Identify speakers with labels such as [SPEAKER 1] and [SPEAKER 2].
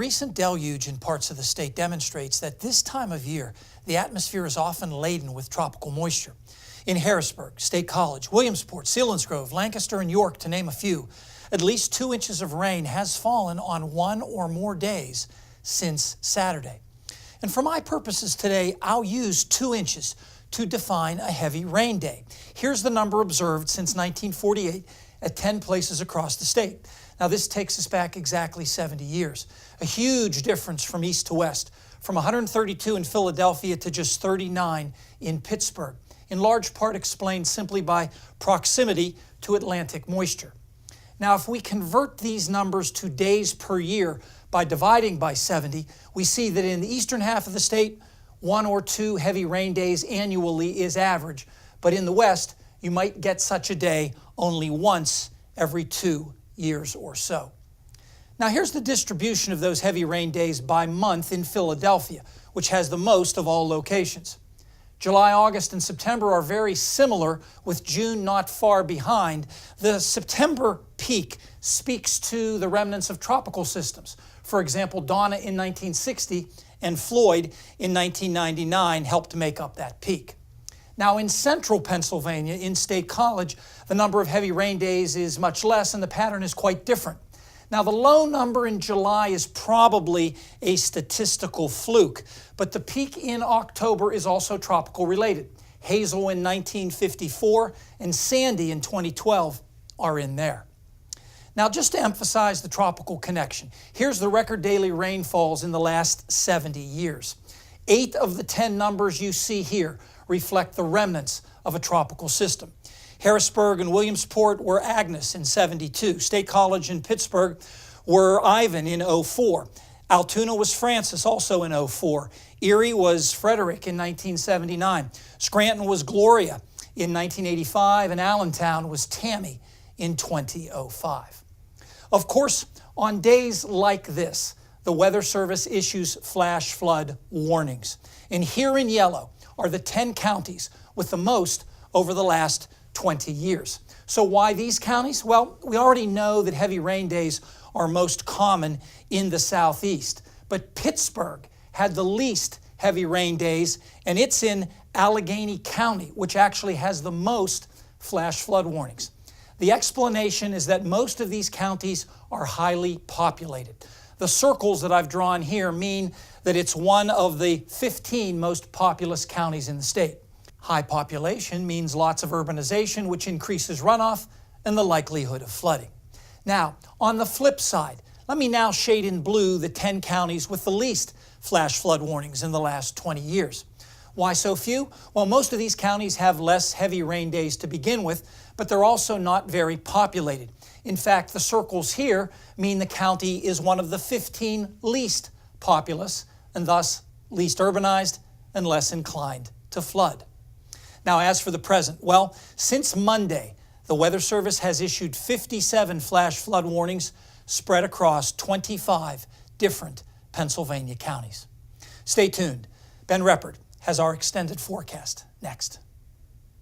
[SPEAKER 1] recent deluge in parts of the state demonstrates that this time of year, the atmosphere is often laden with tropical moisture. In Harrisburg, State College, Williamsport, Selinsgrove, Lancaster, and York, to name a few, at least 2 inches of rain has fallen on one or more days since Saturday. And for my purposes today, I'll use 2 inches to define a heavy rain day. Here's the number observed since 1948 at 10 places across the state. Now this takes us back exactly 70 years. A huge difference from east to west, from 132 in Philadelphia to just 39 in Pittsburgh, in large part explained simply by proximity to Atlantic moisture. Now if we convert these numbers to days per year by dividing by 70, we see that in the eastern half of the state, 1 or 2 heavy rain days annually is average, but in the west, you might get such a day only once every 2 years or so. Now here's the distribution of those heavy rain days by month in Philadelphia, which has the most of all locations. July, August, and September are very similar, with June not far behind. The September peak speaks to the remnants of tropical systems. For example, Donna in 1960 and Floyd in 1999 helped make up that peak. Now in central Pennsylvania, in State College, the number of heavy rain days is much less and the pattern is quite different. Now the low number in July is probably a statistical fluke, but the peak in October is also tropical related. Hazel in 1954 and Sandy in 2012 are in there. Now just to emphasize the tropical connection, here's the record daily rainfalls in the last 70 years. 8 of the 10 numbers you see here reflect the remnants of a tropical system. Harrisburg and Williamsport were Agnes in 72. State College in Pittsburgh were Ivan in 04. Altoona was Francis, also in 04. Erie was Frederick in 1979. Scranton was Gloria in 1985, and Allentown was Tammy in 2005. Of course, on days like this, the Weather Service issues flash flood warnings. And here in yellow are the 10 counties with the most over the last 20 years. So why these counties? Well, we already know that heavy rain days are most common in the southeast, but Pittsburgh had the least heavy rain days, and it's in Allegheny County, which actually has the most flash flood warnings. The explanation is that most of these counties are highly populated. The circles that I've drawn here mean that it's one of the 15 most populous counties in the state. High population means lots of urbanization, which increases runoff and the likelihood of flooding. Now, on the flip side, let me now shade in blue the 10 counties with the least flash flood warnings in the last 20 years. Why so few? Well, most of these counties have less heavy rain days to begin with, but they're also not very populated. In fact, the circles here mean the county is one of the 15 least populous and thus least urbanized and less inclined to flood. Now, as for the present, well, since Monday, the Weather Service has issued 57 flash flood warnings spread across 25 different Pennsylvania counties. Stay tuned. Ben Reppert has our extended forecast next.